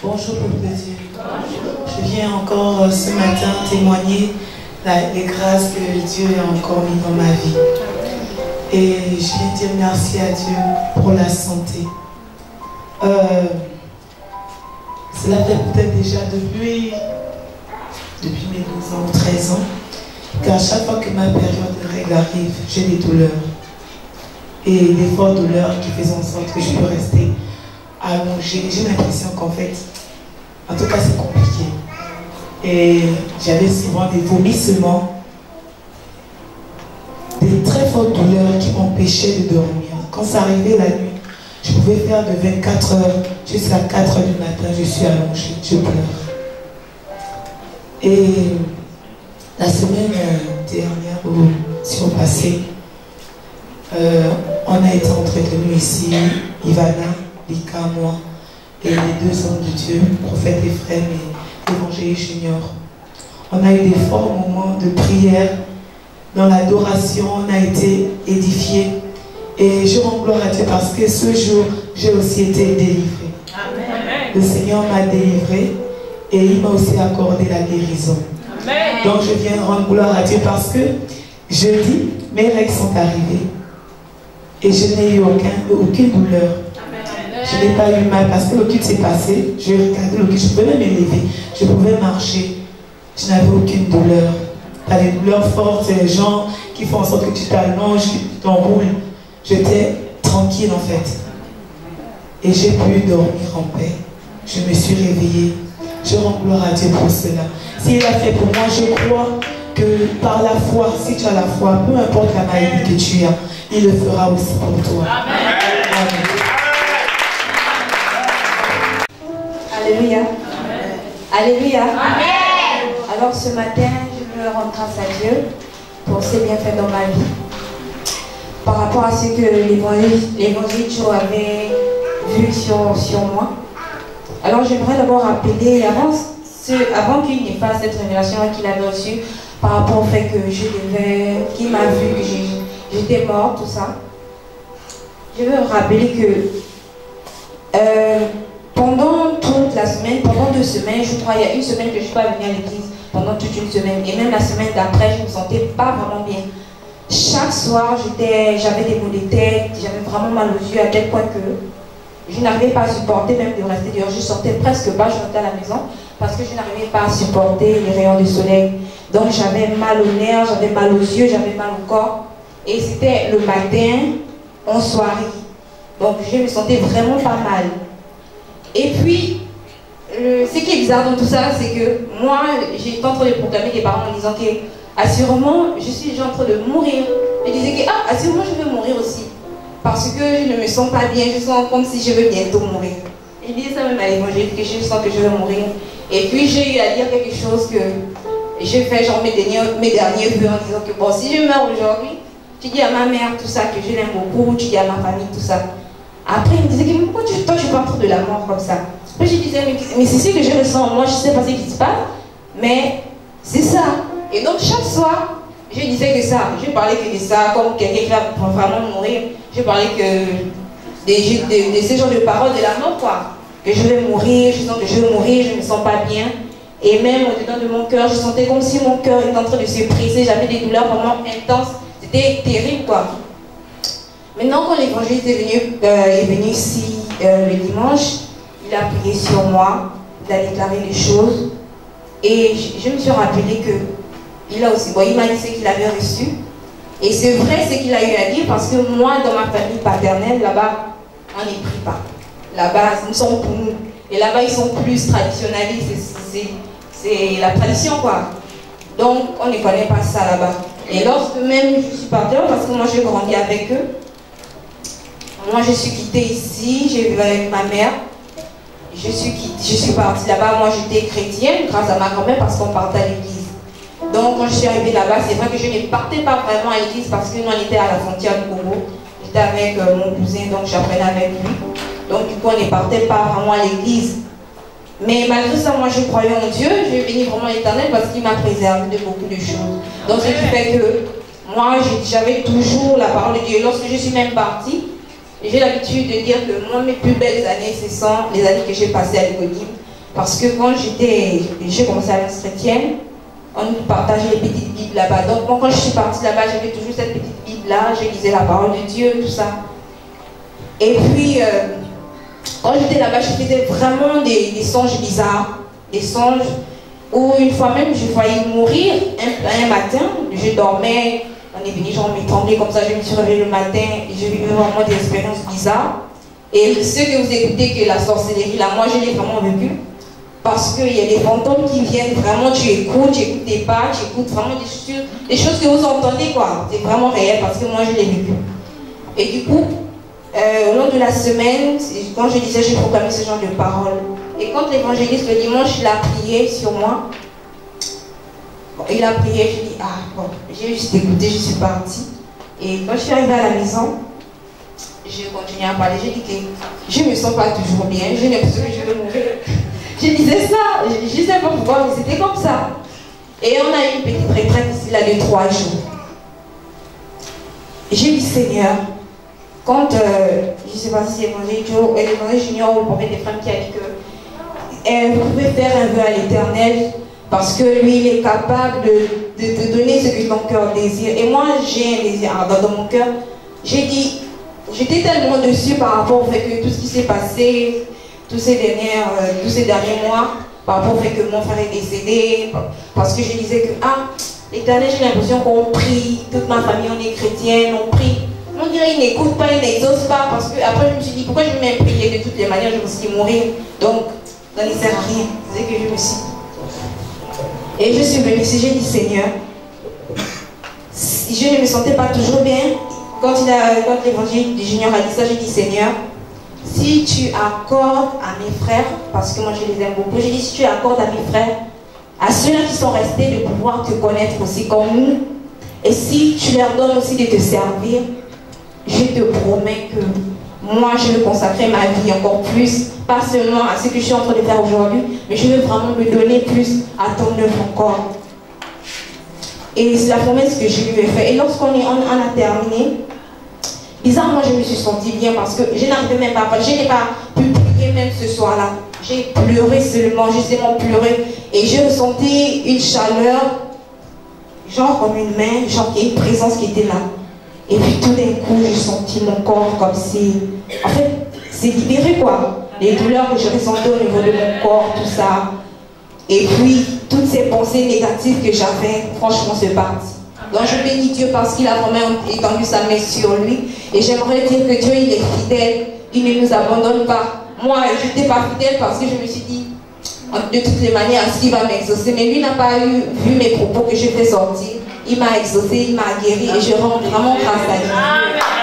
Bonjour, peuple de Dieu. Je viens encore ce matin témoigner les grâces que Dieu a encore mis dans ma vie. Et je viens dire merci à Dieu pour la santé. Cela fait peut-être déjà depuis mes 12 ans ou 13 ans qu'à chaque fois que ma période de règle arrive, j'ai des douleurs. Et des fortes douleurs qui faisaient en sorte que je peux rester allongée. J'ai l'impression qu'en fait, en tout cas c'est compliqué. Et j'avais souvent des vomissements, des très fortes douleurs qui m'empêchaient de dormir. Quand ça arrivait la nuit, je pouvais faire de 24 heures jusqu'à 4 heures du matin, je suis allongée, je pleure. Et la semaine dernière, ou si on passait, on a été entretenus ici, Ivana, Lika, moi, et les deux hommes de Dieu, prophète Ephraim et évangéliste Junior. On a eu des forts moments de prière, dans l'adoration, on a été édifiés. Et je rends gloire à Dieu parce que ce jour, j'ai aussi été délivré. Amen. Le Seigneur m'a délivré et il m'a aussi accordé la guérison. Amen. Donc je viens rendre gloire à Dieu parce que jeudi, mes règles sont arrivées et je n'ai eu aucune douleur. Amen. Je n'ai pas eu mal parce que le culte s'est passé. Je regardais le culte, je pouvais même m'élever, je pouvais marcher. Je n'avais aucune douleur. Pas des douleurs fortes, c'est les gens qui font en sorte que tu t'allonges, que tu t'enroules. J'étais tranquille en fait. Et j'ai pu dormir en paix. Je me suis réveillée. Je rends gloire à Dieu pour cela. S'il a fait pour moi, je crois que par la foi, si tu as la foi, peu importe la maladie que tu as, il le fera aussi pour toi. Amen. Amen. Alléluia. Amen. Alléluia. Amen. Alors ce matin, je veux rendre grâce à Dieu pour ses bienfaits dans ma vie. Par rapport à ce que l'évangile Joe avait vu sur moi. Alors j'aimerais d'abord rappeler, avant qu'il n'ait pas cette révélation qu'il avait reçue, par rapport au fait que qu'il m'a vu, que j'étais morte, tout ça. Je veux rappeler que pendant toute la semaine, pendant 2 semaines, je crois, il y a une semaine que je ne suis pas venue à l'église, pendant toute une semaine, et même la semaine d'après, je ne me sentais pas vraiment bien. Chaque soir, j'avais des maux de tête, j'avais vraiment mal aux yeux à tel point que je n'arrivais pas à supporter même de rester dehors. Je sortais presque pas, je rentais à la maison parce que je n'arrivais pas à supporter les rayons du soleil. Donc j'avais mal aux nerfs, j'avais mal aux yeux, j'avais mal au corps. Et c'était le matin, en soirée. Donc je me sentais vraiment pas mal. Et puis, ce qui est bizarre dans tout ça, c'est que moi, j'étais en train de proclamer des parents en disant que assurément, je suis déjà en train de mourir. Je disais que, assurément, je vais mourir aussi. Parce que je ne me sens pas bien, je sens comme si je vais bientôt mourir. Je disais ça même à l'évangile, que je sens que je vais mourir. Et puis, j'ai eu à dire quelque chose que j'ai fait, genre mes derniers vœux en disant que, bon, si je meurs aujourd'hui, tu dis à ma mère tout ça, que je l'aime beaucoup, tu dis à ma famille tout ça. Après, il me disait que, pourquoi toi, je parle trop de la mort comme ça? Après, je disais, mais c'est ce que je ressens. Moi, je ne sais pas ce qui se passe, mais c'est ça. Et donc chaque soir, je disais que ça, je parlais que de ça, comme quelqu'un qui va vraiment mourir, je parlais que de ce genre de paroles de la mort, quoi. Que je vais mourir, je sens que je vais mourir, je ne me sens pas bien. Et même au-dedans de mon cœur, je sentais comme si mon cœur était en train de se briser, j'avais des douleurs vraiment intenses, c'était terrible, quoi. Maintenant, quand l'évangéliste est venu ici le dimanche, il a prié sur moi, il a déclaré des choses, et je me suis rappelé que il a aussi, bon, il m'a dit ce qu'il avait reçu. Et c'est vrai ce qu'il a eu à dire parce que moi, dans ma famille paternelle, là-bas, on n'y prie pas. Là-bas, nous sommes pour nous. Et là-bas, ils sont plus traditionnalistes. C'est la tradition, quoi. Donc, on ne connaît pas ça là-bas. Et lorsque même je suis partie, parce que moi, j'ai grandi avec eux, moi, je suis quittée ici, j'ai vécu avec ma mère. Je suis partie là-bas. Moi, j'étais chrétienne grâce à ma grand-mère parce qu'on partait à l'église. Donc quand je suis arrivée là-bas, c'est vrai que je ne partais pas vraiment à l'église parce que nous on était à la frontière du Congo. J'étais avec mon cousin, donc j'apprenais avec lui. Donc du coup on ne partait pas vraiment à l'église. Mais malgré ça, moi je croyais en Dieu, je bénis vraiment l'Éternel parce qu'il m'a préservé de beaucoup de choses. Donc ce qui fait que moi j'avais toujours la parole de Dieu. Lorsque je suis même partie, j'ai l'habitude de dire que moi mes plus belles années, ce sont les années que j'ai passées à l'école. Parce que quand j'ai commencé à l'Alliance chrétienne, on partageait les petites Bibles là-bas. Donc moi, quand je suis partie là-bas, j'avais toujours cette petite Bible-là, je lisais la parole de Dieu, tout ça. Et puis, quand j'étais là-bas, je faisais vraiment des songes bizarres. Des songes où une fois même, je failli mourir un matin. Je dormais, on est venu, genre m'étrangler comme ça, je me suis réveillée le matin et je vivais vraiment des expériences bizarres. Et ceux que vous écoutez que la sorcellerie, là, moi je l'ai vraiment vécu. Parce qu'il y a des fantômes qui viennent, vraiment, tu écoutes des pas, tu écoutes vraiment des choses que vous entendez, quoi. C'est vraiment réel parce que moi je l'ai vécu. Et du coup, au long de la semaine, quand je disais, j'ai proclamé ce genre de paroles. Et quand l'évangéliste le dimanche, il a prié sur moi, bon, il a prié, je dis, ah bon, j'ai juste écouté, je suis partie. Et quand je suis arrivée à la maison, je continuais à parler, j'ai dit que je ne me sens pas toujours bien, j'ai l'impression que je vais mourir. Je disais ça, je ne sais pas pourquoi, mais c'était comme ça. Et on a eu une petite retraite ici, là, de 3 jours. J'ai dit, Seigneur, quand, je ne sais pas si c'est l'évangile junior ou le prophète des femmes qui a dit que vous pouvez faire un vœu à l'Éternel parce que lui, il est capable de te donner ce que ton cœur désire. Et moi, j'ai un désir dans mon cœur. J'ai dit, j'étais tellement dessus par rapport au fait que tout ce qui s'est passé, tous ces derniers mois, par rapport au fait que mon frère est décédé, parce que je disais que, l'Éternel, j'ai l'impression qu'on prie, toute ma famille, on est chrétienne, on prie. On dirait qu'il n'écoute pas, il n'exauce pas, parce que après je me suis dit, pourquoi je vais même prier de toutes les manières, je me suis dit mourir. Donc, ça ne sert à rien. C'est que je me suis. Et je suis venue ici, j'ai dit, Seigneur, si je ne me sentais pas toujours bien, quand l'évangile du junior a dit ça, j'ai dit, Seigneur, si tu accordes à mes frères, parce que moi je les aime beaucoup, j'ai dit, si tu accordes à mes frères, à ceux-là qui sont restés, de pouvoir te connaître aussi comme nous, et si tu leur donnes aussi de te servir, je te promets que moi je veux consacrer ma vie encore plus, pas seulement à ce que je suis en train de faire aujourd'hui, mais je veux vraiment me donner plus à ton œuvre encore. Et c'est la promesse que je lui ai faite. Et lorsqu'on a terminé, bizarrement je me suis sentie bien parce que je n'arrivais même pas, je n'ai pas pu prier même ce soir-là. J'ai pleuré seulement, j'ai seulement pleuré. Et j'ai ressenti une chaleur, genre comme une main, genre qu'il y a une présence qui était là. Et puis tout d'un coup, j'ai senti mon corps comme si... En fait, c'est libéré quoi. Les douleurs que je ressentais au niveau de mon corps, tout ça. Et puis, toutes ces pensées négatives que j'avais, franchement, c'est parti. Donc je bénis Dieu parce qu'il a vraiment étendu sa main sur lui. Et j'aimerais dire que Dieu, il est fidèle. Il ne nous abandonne pas. Moi, je n'étais pas fidèle parce que je me suis dit, de toutes les manières, est-ce qu'il va m'exaucer? Mais lui n'a pas vu mes propos que je fais sortir. Il m'a exaucé, il m'a guéri et je rends vraiment grâce à lui.